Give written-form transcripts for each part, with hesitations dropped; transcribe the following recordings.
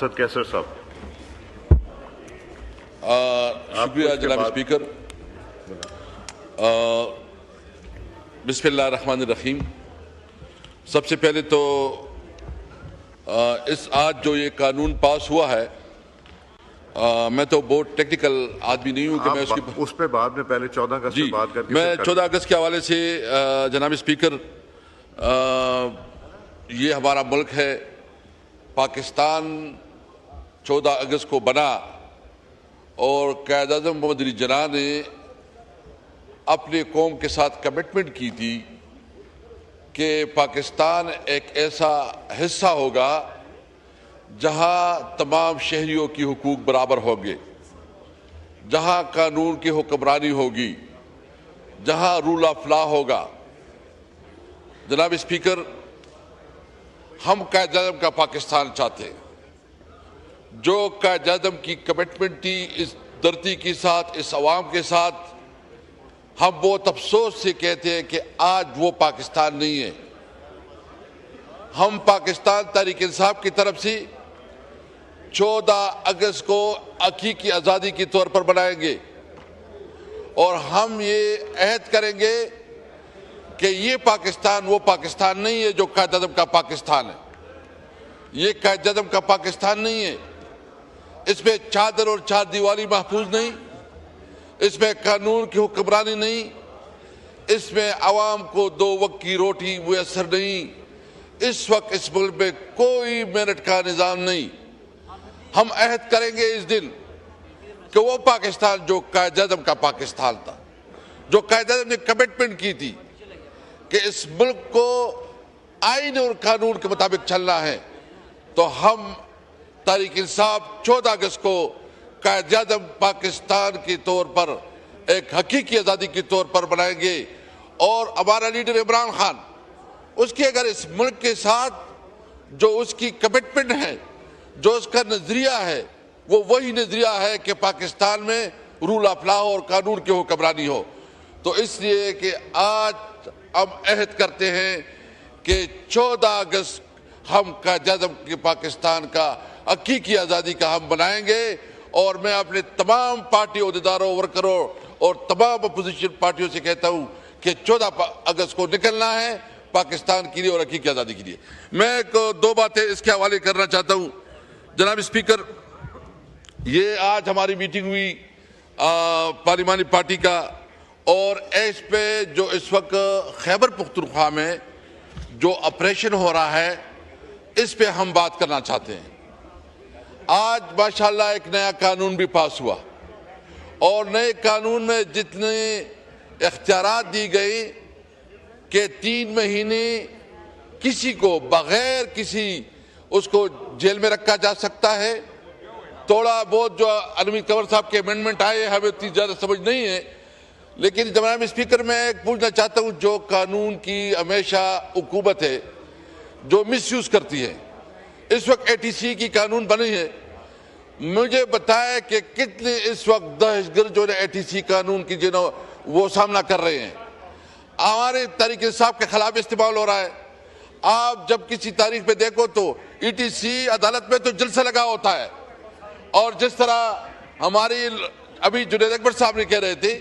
سد کیسر صاحب شکریہ جناب اسپیکر. بسم اللہ الرحمن الرحیم. سب سے پہلے تو آج جو یہ قانون پاس ہوا ہے، میں تو بہت ٹیکنیکل آدمی نہیں ہوں کہ میں اس پہ بعد میں پہلے 14 اگست سے بات کر کے میں 14 اگست کے حوالے سے جناب اسپیکر، یہ ہمارا ملک ہے. پاکستان 14 اگست کو بنا اور قائد اعظم محمد علی جناح نے اپنے قوم کے ساتھ کمٹمنٹ کی تھی کہ پاکستان ایک ایسا حصہ ہوگا جہاں تمام شہریوں کی حقوق برابر ہوں گے، جہاں قانون کی حکمرانی ہوگی، جہاں رول آف لا ہوگا. جناب اسپیکر، ہم قائد اعظم کا پاکستان چاہتے ہیں. جو قائد اعظم کی کمٹمنٹ تھی اس دھرتی کے ساتھ، اس عوام کے ساتھ، ہم بہت افسوس سے کہتے ہیں کہ آج وہ پاکستان نہیں ہے. ہم پاکستان تحریک انصاف کی طرف سے 14 اگست کو حقیقی آزادی کے طور پر بنائیں گے اور ہم یہ عہد کریں گے کہ یہ پاکستان وہ پاکستان نہیں ہے جو قائد اعظم کا پاکستان ہے. یہ قائد اعظم کا پاکستان نہیں ہے. اس میں چادر اور چار دیواری محفوظ نہیں، اس میں قانون کی حکمرانی نہیں، اس میں عوام کو 2 وقت کی روٹی میسر نہیں. اس وقت اس ملک میں کوئی منٹ کا نظام نہیں. ہم عہد کریں گے اس دن کہ وہ پاکستان جو قائد اعظم کا پاکستان تھا، جو قائد اعظم نے کمٹمنٹ کی تھی کہ اس ملک کو آئین اور قانون کے مطابق چلنا ہے، تو ہم تحریک انصاف 14 اگست کو قائد اعظم پاکستان کے طور پر ایک حقیقی آزادی کے طور پر بنائیں گے. اور ہمارا لیڈر عمران خان، اس کے اگر اس ملک کے ساتھ جو اس کی کمٹمنٹ ہے، جو اس کا نظریہ ہے، وہ وہی نظریہ ہے کہ پاکستان میں رول آف لا اور قانون کی حکمرانی ہو. تو اس لیے کہ آج ہم عہد کرتے ہیں کہ 14 اگست ہم قائد اعظم کے پاکستان کا حقیقی آزادی کا ہم بنائیں گے. اور میں اپنے تمام پارٹی عہدیداروں، ورکروں اور تمام اپوزیشن پارٹیوں سے کہتا ہوں کہ 14 اگست کو نکلنا ہے پاکستان کے لیے اور حقیقی آزادی کے لیے. میں 2 باتیں اس کے حوالے کرنا چاہتا ہوں. جناب اسپیکر، یہ آج ہماری میٹنگ ہوئی پارلیمانی پارٹی کا، اور اس پہ جو اس وقت خیبر پختونخوا میں جو آپریشن ہو رہا ہے اس پہ ہم بات کرنا چاہتے ہیں. آج ماشاءاللہ ایک نیا قانون بھی پاس ہوا، اور نئے قانون میں جتنے اختیارات دی گئی کہ 3 مہینے کسی کو بغیر کسی اس کو جیل میں رکھا جا سکتا ہے. تھوڑا بہت جو علمی کنور صاحب کے امینڈمنٹ آئے ہمیں اتنی زیادہ سمجھ نہیں ہے، لیکن جناب اسپیکر میں ایک پوچھنا چاہتا ہوں، جو قانون کی ہمیشہ حکومت ہے جو مس یوز کرتی ہے، اس وقت ATC کی قانون بنی ہے، مجھے بتائے کہ کتنے اس وقت دہشت گرد جو ATC قانون کی جنہوں وہ سامنا کر رہے ہیں. ہمارے تحریک انصاف کے خلاف استعمال ہو رہا ہے. آپ جب کسی تاریخ پہ دیکھو تو ETC عدالت میں تو جلسہ لگا ہوتا ہے، اور جس طرح ہماری ابھی جنید اکبر صاحب نے کہہ رہے تھے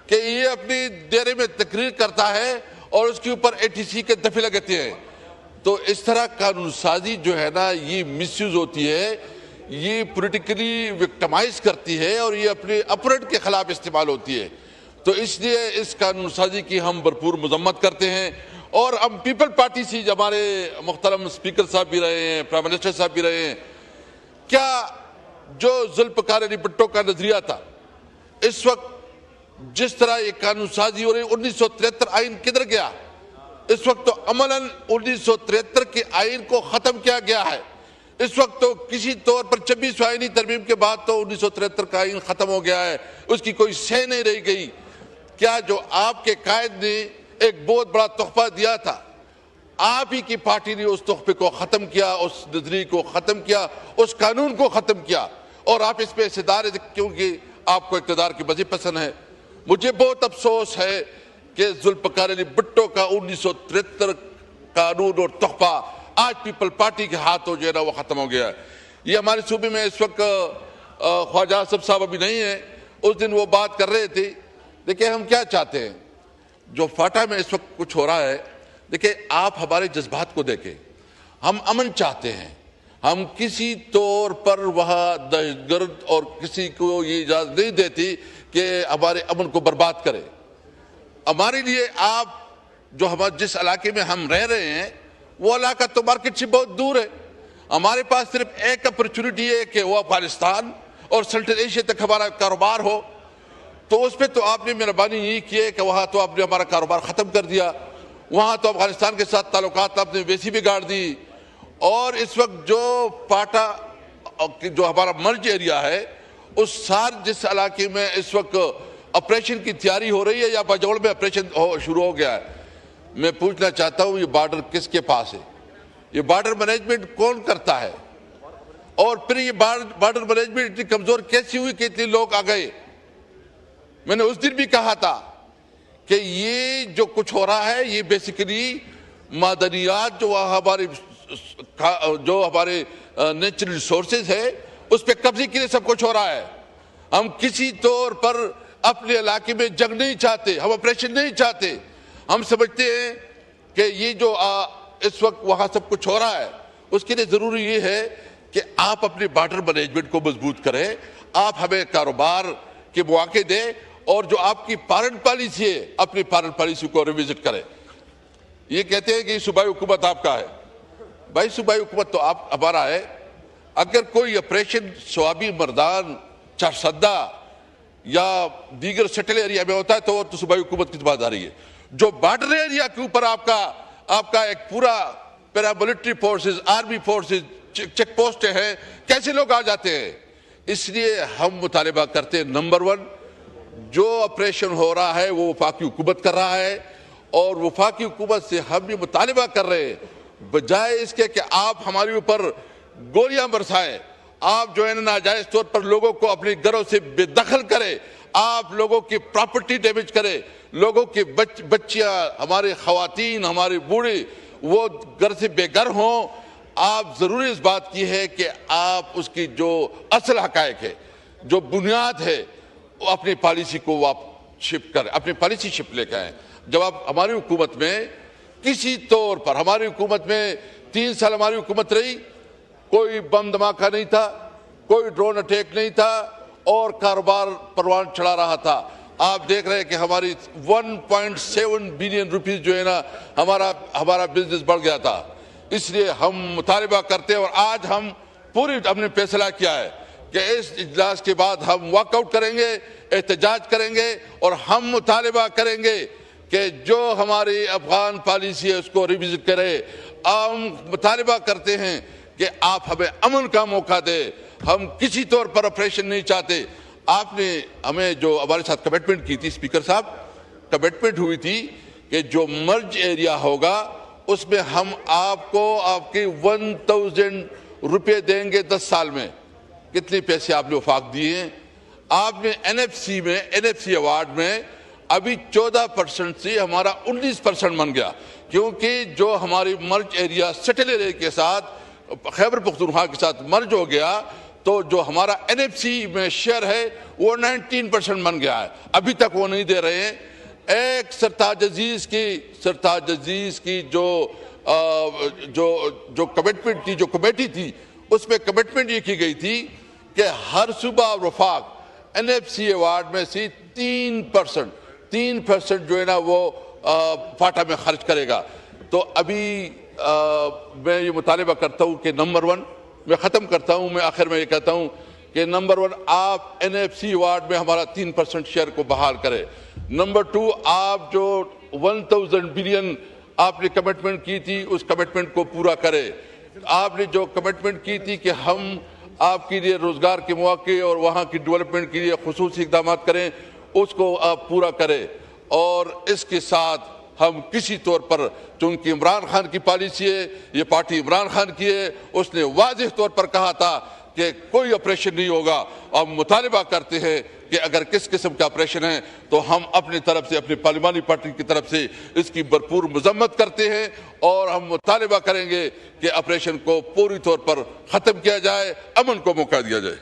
کہ یہ اپنی دیرے میں تقریر کرتا ہے اور اس کے اوپر ATC کے دفعے لگتے ہیں. تو اس طرح قانون سازی جو ہے نا یہ مس یوز ہوتی ہے، یہ پولیٹیکلی وکٹمائز کرتی ہے اور یہ اپنے اپوننٹ کے خلاف استعمال ہوتی ہے. تو اس لیے اس قانون سازی کی ہم بھرپور مذمت کرتے ہیں. اور ہم پیپل پارٹی سے ہمارے محترم اسپیکر صاحب بھی رہے ہیں، پرائم منسٹر صاحب بھی رہے ہیں، کیا جو ذوالفقار علی بھٹو کا نظریہ تھا، اس وقت جس طرح یہ قانون سازی ہو رہی 1973 آئین کدھر گیا؟ اس وقت تو عملاً 1973 کے آئین کو ختم کیا گیا ہے. اس وقت تو کسی طور پر 26 آئینی ترمیم کے بعد تو 1973 کا آئین ختم ہو گیا ہے، اس کی کوئی شے نہیں رہ گئی. کیا جو آپ کے قائد نے ایک بہت بڑا تحفہ دیا تھا، آپ ہی کی پارٹی نے اس تحفے کو ختم کیا، اس نظریے کو ختم کیا، اس قانون کو ختم کیا، اور آپ اس پہ حصیدار ہیں کیونکہ آپ کو اقتدار کی مزید پسند ہے. مجھے بہت افسوس ہے کہ ذوالفقار علی بھٹو کا 1973 قانون اور تحفہ آج پیپل پارٹی کے ہاتھوں جو ہے نا وہ ختم ہو گیا ہے. یہ ہمارے صوبے میں اس وقت خواجہ اسد صاحب ابھی نہیں ہیں، اس دن وہ بات کر رہے تھے. دیکھیں ہم کیا چاہتے ہیں، جو فاٹا میں اس وقت کچھ ہو رہا ہے، دیکھیں آپ ہمارے جذبات کو دیکھیں. ہم امن چاہتے ہیں، ہم کسی طور پر وہاں دہشت گرد اور کسی کو یہ اجازت نہیں دیتی کہ ہمارے امن کو برباد کرے. ہمارے لیے آپ جو جس علاقے میں ہم رہ رہے ہیں وہ علاقہ تو مارکیٹ سے بہت دور ہے. ہمارے پاس صرف ایک اپرچونٹی ہے کہ وہ افغانستان اور سینٹرل ایشیا تک ہمارا کاروبار ہو. تو اس پہ تو آپ نے مہربانی یہ کی ہے کہ وہاں تو آپ نے ہمارا کاروبار ختم کر دیا، وہاں تو افغانستان کے ساتھ تعلقات آپ نے ویسی بگاڑ دی. اور اس وقت جو پاٹا جو ہمارا مرج ایریا ہے، اس جس علاقے میں اس وقت آپریشن کی تیاری ہو رہی ہے یا باجوڑ میں آپریشن شروع ہو گیا ہے، میں پوچھنا چاہتا ہوں یہ بارڈر کس کے پاس ہے؟ یہ بارڈر مینجمنٹ کون کرتا ہے؟ اور پھر یہ بارڈر مینجمنٹ اتنی کمزور کیسی ہوئی کہ اتنے لوگ آ گئے؟ میں نے اس دن بھی کہا تھا کہ یہ جو کچھ ہو رہا ہے یہ بیسیکلی معدنیات جو ہمارے نیچرل ریسورسز ہے اس پہ قبضے کے لیے سب کچھ ہو رہا ہے. ہم کسی طور پر اپنے علاقے میں جنگ نہیں چاہتے، ہم آپریشن نہیں چاہتے. ہم سمجھتے ہیں کہ یہ جو اس وقت وہاں سب کچھ ہو رہا ہے اس کے لیے ضروری یہ ہے کہ آپ اپنے بارڈر مینجمنٹ کو مضبوط کریں، آپ ہمیں کاروبار کے مواقع دیں، اور جو آپ کی فارن پالیسی ہے اپنی فارن پالیسی کو ریوزٹ کریں. یہ کہتے ہیں کہ صوبائی حکومت آپ کا ہے. بھائی صوبائی حکومت تو آپ ہمارا ہے. اگر کوئی آپریشن سوابی مردان چارسدہ یا دیگر سیٹل ایریا میں ہوتا ہے تو صوبائی حکومت کی ذمہ داری ہے. جو بارڈر ایریا کے اوپر آپ کا ایک پورا paramilitary forces, army forces, check post ہیں، کیسے لوگ آ جاتے ہیں؟ اس لیے ہم مطالبہ کرتے ہیں، نمبر 1 جو آپریشن ہو رہا ہے وہ وفاقی حکومت کر رہا ہے، اور وفاقی حکومت سے ہم یہ مطالبہ کر رہے ہیں بجائے اس کے کہ آپ ہمارے اوپر گولیاں برسائیں، آپ جو ہے ناجائز طور پر لوگوں کو اپنے گھروں سے بے دخل کریں، آپ لوگوں کی پراپرٹی ڈیمیج کریں، لوگوں کی بچیاں، ہمارے خواتین، ہمارے بوڑھے وہ گھر سے بے گھر ہوں. آپ ضروری اس بات کی ہے کہ آپ اس کی جو اصل حقائق ہے، جو بنیاد ہے، وہ اپنی پالیسی کو آپ شفٹ کریں، اپنی پالیسی شفٹ لے کے آئیں. جب آپ ہماری حکومت میں کسی طور پر، ہماری حکومت میں 3 سال ہماری حکومت رہی، کوئی بم دھماکہ نہیں تھا، کوئی ڈرون اٹیک نہیں تھا، اور کاروبار پروان چڑھا رہا تھا. آپ دیکھ رہے ہیں کہ ہماری 1.7 بلین روپیز جو ہے نا ہمارا بزنس بڑھ گیا تھا. اس لیے ہم مطالبہ کرتے ہیں، اور آج ہم نے فیصلہ کیا ہے کہ اس اجلاس کے بعد ہم واک آؤٹ کریں گے، احتجاج کریں گے، اور ہم مطالبہ کریں گے کہ جو ہماری افغان پالیسی ہے اس کو ریوزٹ کرے. ہم مطالبہ کرتے ہیں کہ آپ ہمیں امن کا موقع دیں، ہم کسی طور پر آپریشن نہیں چاہتے. آپ نے ہمیں جو ہمارے ساتھ کمٹمنٹ کی تھی اسپیکر صاحب، کمٹمنٹ ہوئی تھی کہ جو مرج ایریا ہوگا اس میں ہم آپ کو آپ کی 1000 روپے دیں گے 10 سال میں. کتنے پیسے آپ نے وفاق دیے ہیں؟ آپ نے این ایف سی ایوارڈ میں ابھی 14% سے ہمارا 19% بن گیا، کیونکہ جو ہماری مرج ایریا سیٹل ایریا کے ساتھ خیبر پختونخوا کے ساتھ مرج ہو گیا تو جو ہمارا این ایف سی میں شیئر ہے وہ 19% بن گیا ہے. ابھی تک وہ نہیں دے رہے ہیں. ایک سرتاج عزیز کی جو کمٹمنٹ تھی، جو کمیٹی تھی، اس میں کمٹمنٹ یہ کی گئی تھی کہ ہر صوبہ اور وفاق این ایف سی ایوارڈ میں سے 3% جو ہے نا وہ فاٹا میں خرچ کرے گا. تو ابھی میں یہ مطالبہ کرتا ہوں کہ نمبر 1 میں ختم کرتا ہوں، میں آخر میں یہ کہتا ہوں کہ نمبر 1 آپ این ایف سی ایوارڈ میں ہمارا 3% شیئر کو بحال کرے. نمبر 2 آپ جو 1000 بلین آپ نے کمٹمنٹ کی تھی اس کمٹمنٹ کو پورا کرے. آپ نے جو کمٹمنٹ کی تھی کہ ہم آپ کے لیے روزگار کے مواقع اور وہاں کی ڈیولپمنٹ کے لیے خصوصی اقدامات کریں، اس کو آپ پورا کریں. اور اس کے ساتھ ہم کسی طور پر، چونکہ عمران خان کی پالیسی ہے، یہ پارٹی عمران خان کی ہے، اس نے واضح طور پر کہا تھا کہ کوئی آپریشن نہیں ہوگا، اور مطالبہ کرتے ہیں کہ اگر کس قسم کا آپریشن ہے تو ہم اپنی طرف سے، اپنی پارلیمانی پارٹی کی طرف سے اس کی بھرپور مذمت کرتے ہیں، اور ہم مطالبہ کریں گے کہ آپریشن کو پوری طور پر ختم کیا جائے، امن کو موقع دیا جائے۔